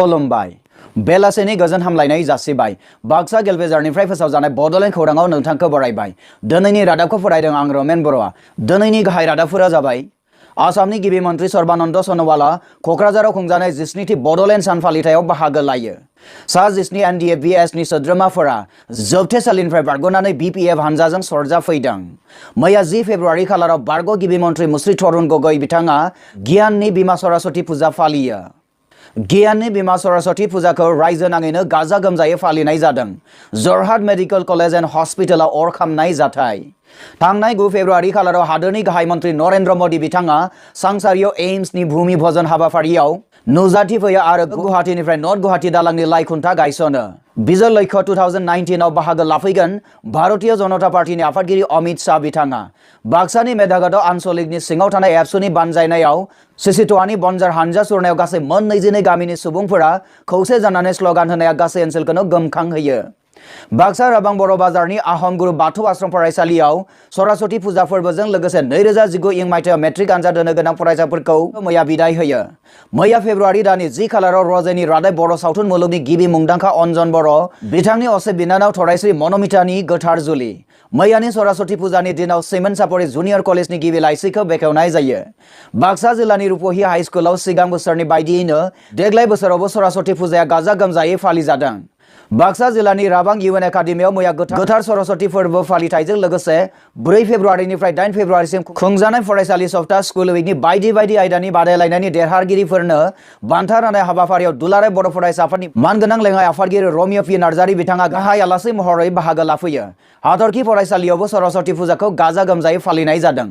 खुलुमबाय बेलासेनि गोजोन हामलायनाय जासिबाय बाक्सा गेलबेजारनिफ्राय फोसावजानाय बडलेण्ड खौराङाव नोंथांखौ बरायबाय दिनैनि रादाबखौ फरायदों आं रमेन बर'आ दिनैनि गाहाय रादाबफोरा जाबाय आसामनि गिबि मन्त्रि सर्बानन्द सन'वाला क'क्राझाराव खुंजानाय 17थि बडलेण्ड सान फालिथायाव बाहागो लायो सा 17 NDA-BS-नि सोद्रोमाफोरा जोबथेसालिनिफ्राय बारग'नानै BPF हानजाजों सरजाफैदों मैया 10 फेब्रुवारि खालाराव बारग' गिबि मन्त्रि मुस्रि तरुण गगৈ बिथाङा गियाननि बिमा सरस्वती फुजा फालियो गियाननि बिमा सरस्वती फुजाखौ रायजो नाङैनो गाजा गोमजायै फालिनाय जादों जरहाट मेडिकेल कलेज एन्ड हस्पिटालाव अर खामनाय जाथाय थांनाय 9 फेब्रुवारि खालाराव हादोरनि गाहाय मन्त्रि नरेन्द्र मोदी बिथाङा सांसारियाव एम्सनि भूमि भजन हाबाफारियाव नुजाथिफैयो आरो गुवाहाटीनिफ्राय नर्थ गुवाहाटी दालांनि लाइ खुन्था गायसनो बिजय लक्ष्य 2019 आव बाहागो लाफैगोन भारतीय जनता पार्टीनि आफादगिरि अमित शाह बिथाङा बाक्सानि मेधागादाव आन्सलिकनि सिङाव थानाय एबसुनि बानजायनायाव सिसिट'आनि बनजार हानजा सुरनायाव गासै मोन 22 गामिनि सुबुंफोरा खौसे जानानै स्ल'गान होनाया गासै ओनसोलखौनो गोमखांहोयो बाक्सा राबां बर' बाजारनि आहम गुरु बाथौ आश्रम फरायसालियाव सरस्वती फुजा फोरबोजों लोगोसे 2019 इं मायथाइयाव मेट्रिक आनजाद होनो गोनां फरायसाफोरखौ मैया बिदाय होयो मैया फेब्रुवारि दाननि 10 खालाराव रजेनि रादाय बर' सावथुन मुलुगनि गिबि मुंदांखा अन्जन बर' बिथांनि असे बिनानाव थरायस्री मनमितानि गोथार जुलि मैयानि सरस्वती फुजानि दिनाव सिमेन्ट सापरि जुनियर कलेजनि गिबि लाइसिखौ बेखेवनाय जायो बाक्सा जिल्लानि रुपहि हाई स्कुलाव सिगां बोसोरनि बायदियैनो देग्लाय बोसोरावबो सरस्वती फुजाया गाजा गोमजायै फालिजादों बाक्सा जिल्लानि राबां UN एकाडेमियाव मैया गोथार सरस्वती फोरबो फालिथायजों लोगोसे 4 फेब्रुवारिनिफ्राय 8 फेब्रुवारिसिम खुंजानाय फरायसालि सप्ता स्कुल उइकनि बायदि बायदि आयदानि बादायलायनायनि देरहागिरिफोरनो बान्था राननाय हाबाफारियाव दुलाराय बर' फरायसा आफादनि मानगोनां लेङाइ आफादगिरि रमिय पि नार्जारि बिथाङा गाहाय आलासि महरै बाहागो लाफैयो हाथरखि फरायसालियावबो सरस्वती फुजाखौ गाजा गोमजायै फालिनाय जादों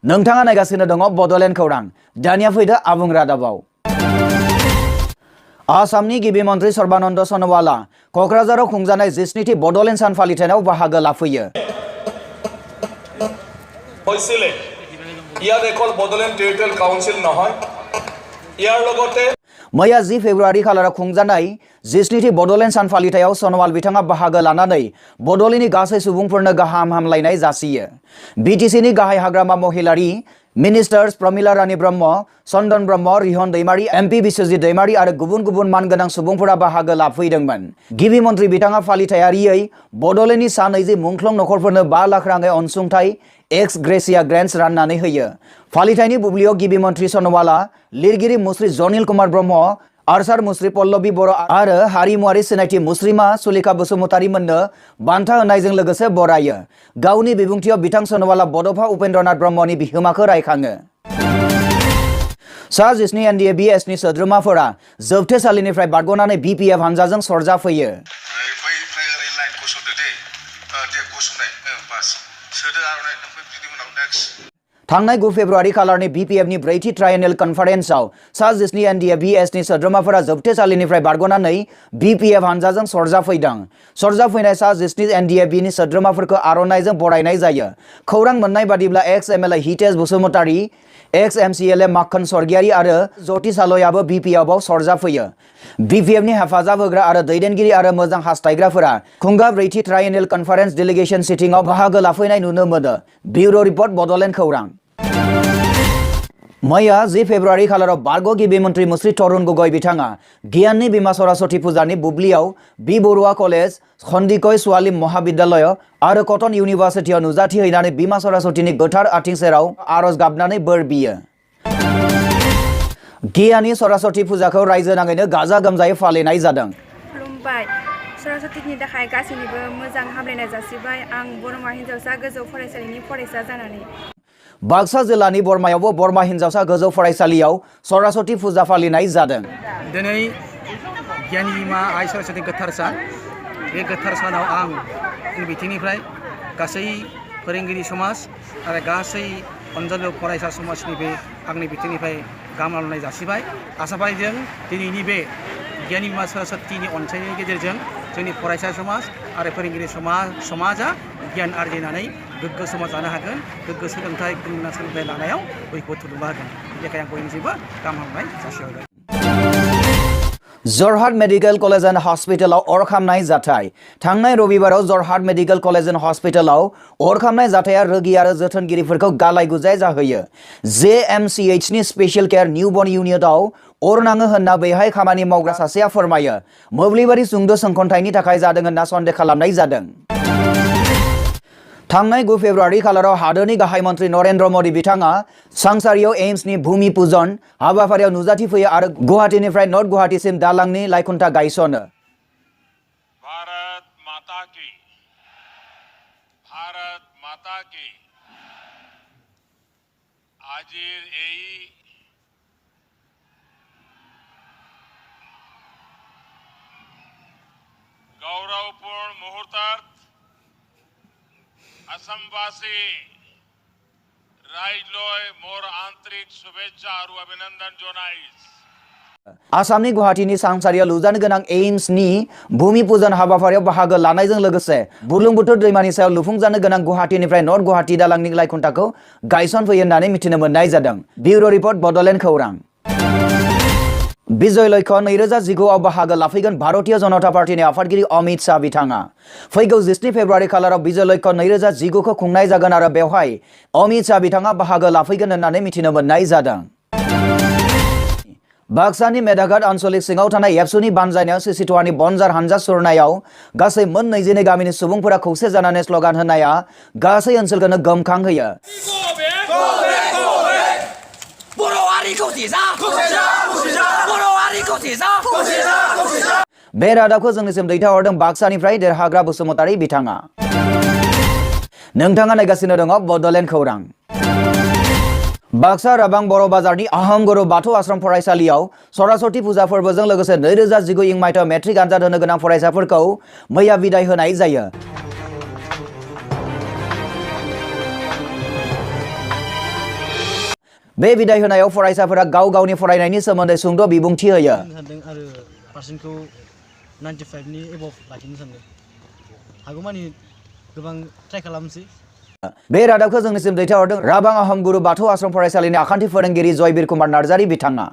नोंथाङा नायगासिनो दङ बडलेण्ड खौरां दानिया फैदो आबुं रादाबाव आसामनि गिबि मन्त्रि सर्बानन्द सन'वाला क'क्राझाराव खुंजानाय 17थि बडलेण्ड सान फालिथायाव बाहागो लाफैयो मैया 10 फेब्रुवारि खालाराव खुंजानाय 17थि बडलेण्ड सान फालिथायाव सन'वाल बिथाङा बाहागो लानानै बड'लेण्डनि गासै सुबुंफोरनो गाहाम हामलायनाय जासियो BTC-नि गाहाय हाग्रामा महिलारि मिनिस्टार्स प्रमिला रानी ब्रह्म चन्दन ब्रह्म रिहन दैमारी MP बिश्वजित दैमारी आरो गुबुन गुबुन मानगोनां सुबुंफोरा बाहागो लाफैदोंमोन गिबि मन्त्रि बिथाङा फालिथायारियै बड'लेण्डनि सा 20 मुंख्लं नखरफोरनो 5 लाख राङै अनसुंथाइ एक्स ग्रेसिया ग्रेन्ट्स राननानै होयो फालिथायनि बुब्लियाव गिबि मन्त्रि सन'वाला लिरगिरि मुस्रि जनिल कुमार ब्रह्म आरसार मुस्रि पल्लबी बर' आरो हारिमुआरि सिनायथि मुस्रिमा सुलेखा बसुमतारी मोननो बान्था होनायजों लोगोसे बरायो गावनि बिबुंथियाव बिथां सन'वाला बड'फा उपेन्द्रनाथ ब्रह्मनि बिहोमाखौ रायखाङो सा 17 NDA-BS-नि सोद्रोमाफोरा जोबथेसालिनिफ्राय बारग'नानै BPF हानजाजों सरजाफैयो थांनाय 9 फेब्रुवारि खालारनि BPF-नि 4थि ट्राइएनुअल कनफारेन्सआव सा 17 NDA-BS-नि सोद्रोमाफोरा जोबथेसालिनिफ्राय बारग'नानै BPF हानजाजों सरजाफैदों सरजाफैनाय सा 17 NDA-B-नि सोद्रोमाफोरखौ आर'नाइजों बरायनाय जायो खौरां मोननाय बादिब्ला एक्स MLA हितेश बसुमतारी एक्स MCLA माखन स्वर्गियारि आरो ज्योति सालयाबो BPF-आव सरजाफैयो BPF-नि हेफाजाब होग्रा आरो दैदेनगिरि आरो मोजां हास्थायग्राफोरा खुंगा 4थि ट्राइएनुअल कनफारेन्स डेलिगेशन सिटिंआव बाहागो लाफैनाय नुनो मोनो ब्यूरो रिपर्ट बडलेण्ड खौरां मैया 10 फेब्रुवारि खालाराव बारग' गिबि मन्त्रि मुस्रि तरुण गगৈ बिथाङा गियाननि बिमा सरस्वती फुजानि बुब्लियाव बि बरुवा कलेज खन्दिकै ছোৱালী महाविद्यालय आरो कटन इउनिभार्सिटियाव नुजाथि हैनानै बिमा सरस्वतीनि गोथार आथिं सेराव आरज गाबनानै बोर बियो गियाननि सरस्वती फुजाखौ रायजो नाङैनो गाजा गोमजायै फालिनाय जादों खुलुमबाय सरस्वतीनि थाखाय गासैनिबो मोजां हामलायनाय जासिबाय आं बरमा हिनजावसा गोजौ फरायसालिनि फरायसा जानानै बाक्सा जिल्लानि बरमायावबो बरमा हिनजावसा गोजौ फरायसालियाव सरस्वती फुजा फालिनाय जादों दिनै गियाननि बिमा आइ सरस्वती गोथार सान बे गोथार सानाव आं बिथिंनिफ्राय गासै फोरोंगिरि समाज आरो गासै अनजल फरायसा समाजनि बे आंनि बिथिंनिफ्राय गाहाम हामलायनाय जासिबाय आसा फारिदों दिनैनि बे गियाननि बिमा सरस्वतीनि अनसायनायनि गेजेरजों जोंनि फरायसा समाज आरो फोरोंगिरि समाजा गियान आरजिनानै गोग्गो समाज जानो हागोन गोग्गो सोलोंथाइ गुन सोलोंथाइ लानायाव बयखौबो थुलुंगा होगोन बेनिखायनो आं बयनिसिमबो गाहाम हामलायनाय जासिहरबाय Jorhat medical college and hospital अर खामनाय जाथाय थांनाय रबिबाराव Jorhat medical college and hospital अर खामनाय जाथाया रोगी आरो जोथोनगिरिफोरखौ गालाय गुजाय जाहोयो JMCH नि स्पेशल केयर न्यूबॉर्न यूनिटआव अर नाङो होनना बेहाय खामानि मावग्रा सासेया फोरमायो मोब्लिबारि सुंद सोंखनथायनि थाखाय जादों होनना सन्देह खालामनाय जादों थांनाय 9 फेब्रुआरि खालाराव हादोरनि गाहाय मन्त्रि नरेन्द्र मोदी बिथाङा सांसारियाव एम्सनि भूमि पूजन हाबाफारियाव नुजाथि फैयो आरो गुवाहाटीनिफ्राय नर्थ गुवाहाटीसिम दालांनि लाइखुन्था गायसनो भारत माता की आजिर এই गौरवपूर्ण मुहूर्तात असमवासी रायजलोय मोर आंतरिक शुभेच्छा और अभिनंदन जनाइस आसामनि गुवाहाटीनि सांसारियाव लुजानो गोनां एम्सनि भूमि पूजन हाबाफारियाव बाहागो लानायजों लोगोसे बुरलुंबुथुर दैमानि सायाव लुफुंजानो गोनां गुवाहाटीनिफ्राय नर्थ गुवाहाटी दालांनि लाइखुन्थाखौ गायसनफैयो होननानै मिथिनो मोननाय जादों ब्यूरो रिपोर्ट बडोलेण्ड खौरां विजय लक्ष्य 2019 आव बाहागो लाफैगोन भारतीय जनता पार्टीनि आफादगिरि अमित शाह बिथाङा फैगौ 17 फेब्रुआरि खालाराव विजय लक्ष्य 2019 खौ खुंनाय जागोन आरो बेवहाय अमित शाह बिथाङा बाहागो लाफैगोन होननानै मिथिनो मोननाय जादों बाक्सानि मेधाघाट आन्चलिक सिङाव थानाय एबसुनि बानजायनायाव सिसिटवानि बनजार हानजा सुरनायाव गासै मोन 22 गामिनि सुबुंफोरा खौसे जानानै स्लोगान होनाया गासै ओनसोलखौनो गोमखांहोयो बे रादाबखौ जोंनिसिम दैथायहरदों बाक्सानिफ्राय देरहाग्रा बसुमतारी बिथाङा नोंथाङा नायगासिनो दङ बडोलेण्ड खौरां बाक्सा राबां बर' बाजारनि आहम गुरु बाथौ आश्रम फरायसालियाव सरासति फुजा फोरबोजों लोगोसे 2019 इं मायथाइयाव मेट्रिक आनजाद होनो गोनां फरायसाफोरखौ मैया बिदाय होनाय जायो बे बिदाय होनायाव फरायसाफोरा गाव गावनि फरायनायनि सोमोन्दै सुंद' बिबुंथि होयो आरो पारसेन्टखौ 95 नि एबभ लाखिनो सानदों हागौमानि गोबां ट्राइ खालामसै बे रादाबखौ जोंनिसिम दैथायहरदों राबां आहम गुरु बाथौ आश्रम फरायसालिनि आखान्थि फोरोंगिरि जयबीर कुमार नार्जारी बिथाङा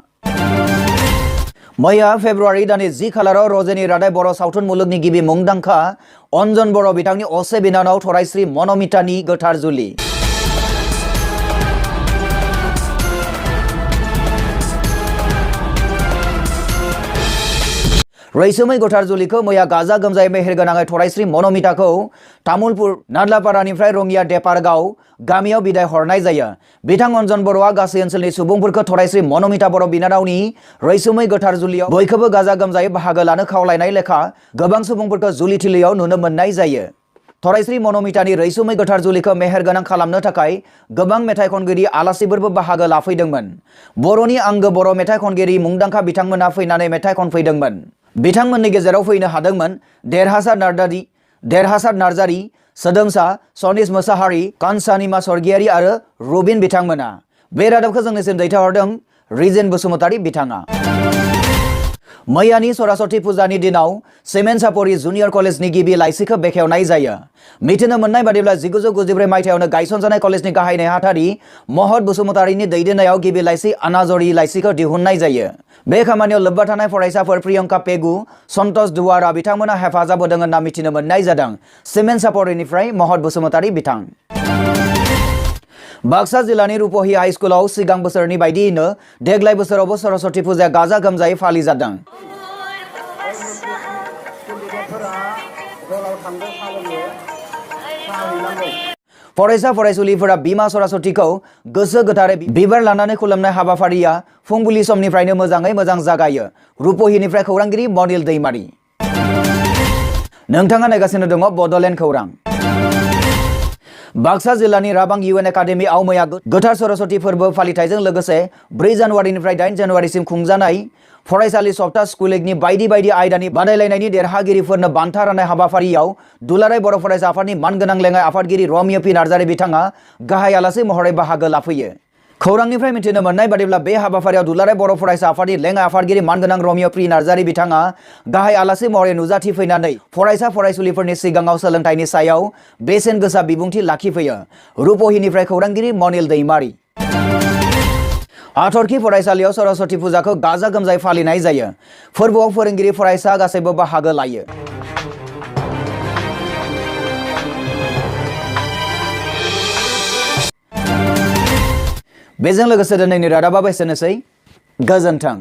मैया फेब्रुआरि दाननि 10 खालाराव रजेनि रादाय बर' सावथुन मुलुगनि गिबि मुंदांखा अन्जन बर' बिथांनि असे बिनानाव थरायस्री मनमितानि गोथार जुलि रैसुमै गोथार जुलिखौ मैया गाजा गोमजायै मेहेरगोनाङै थरायस्री मनमिताखौ तामुलपुर नादलापारानिफ्राय रंगिया देपारगाव गामियाव बिदाय हरनाय जायो बिथां अन्जन बर'आ गासै ओनसोलनि सुबुंफोरखौ थरायस्री मनमिता बर' बिनानावनि रैसुमै गोथार जुलियाव बयखौबो गाजा गोमजायै बाहागो लानो खावलायनाय लेखा गोबां सुबुंफोरखौ जुलिथिलियाव नुनो मोननाय जायो थरायस्री मनमितानि रैसुमै गोथार जुलिखौ मेहेरगोनां खालामनो थाखाय गोबां मेथाइ खनगिरि आलासिफोरबो बाहागो लाफैदोंमोन बर'नि आंगो बर' मेथाइ खनगिरि मुंदांखा बिथांमोना फैनानै मेथाइ खनफैदोंमोन बिथांमोननि गेजेराव फैनो हादोंमोन देरहासार नार्जारी सोदोमसा सनिस मोसाहारी कानसानिमा स्वर्गियारी आरो रुबिन बिथांमोना बे रादाबखौ जोंनिसिम दैथायहरदों रिजेन बसुमतारी बिथाङा मैयानि सरासति फुजानि दिनाव सिमेन्ट सापरि जुनियर कलेजनि गिबि लाइसिखौ बेखेवनाय जायो मिथिनो मोननाय बादिब्ला 1994 मायथाइयावनो गायसनजानाय कलेजनि गाहाय नेहाथारि महत बसुमतारीनि दैदेननायाव गिबि लाइसि अनाजरि लाइसिखौ दिहुननाय जायो बे खामानियाव लोब्बा थानाय फरायसाफोर प्रियंका पेगु सन्तोष दुवारा बिथांमोना हेफाजाब होदों होनना मिथिनो मोननाय जादों सिमेन्ट सापरिनिफ्राय महत बसुमतारी बिथां बाक्सा जिल्लानि रुपहि हाई स्कुलाव सिगां बोसोरनि बायदियैनो देग्लाय बोसोरावबो सरस्वती फुजाया गाजा गोमजायै फालिजादों फरायसा फरायसुलिफोरा बिमा सरस्वतीखौ गोसो गोथारै बिबार लानानै खुलुमनाय हाबाफारिया फुंबिलि समनिफ्रायनो मोजाङै मोजां जागायो रुपहिनिफ्राय खौरांगिरि मनिल दैमारी नोंथाङा नायगासिनो दङ बडोलेण्ड खौरां बाक्सा जिल्लानि राबां UN एकाडेमिआव मैया गोथार सरस्वती फोरबो फालिथायजों लोगोसे 4 जानुवारिनिफ्राय 8 जानुवारिसिम खुंजानाय फरायसालि सप्ता स्कुलिंनि बायदि बायदि आयदानि बादायलायनायनि देरहागिरिफोरनो बान्था राननाय हाबाफारियाव दुलाराय बर' फरायसा आफादनि मानगोनां लेङाइ आफादगिरि रमिय पि नार्जारी बिथाङा गाहाय आलासि महरै बाहागो लाफैयो खौरांनिफ्राय मिथिनो मोननाय बादिब्ला बे हाबाफारियाव दुलाराय बर' फरायसा आफादनि लेङाइ आफादगिरि मानगोनां रमिय पि नार्जारी बिथाङा गाहाय आलासि महरै नुजाथि फैनानै फरायसा फरायसुलिफोरनि सिगाङाव सोलोंथाइनि सायाव बेसेन गोसा बिबुंथि लाखिफैयो रुपहिनिफ्राय खौरांगिरि मनिल दैमारी हाथरखि फरायसालियाव सरस्वती फुजाखौ गाजा गोमजायै फालिनाय जायो। फोरबोआव फोरोंगिरि फरायसा गासैबो बाहागो लायो। बेजों लोगोसे दिनैनि रादाबा एसेनोसै। गोजोन्थों।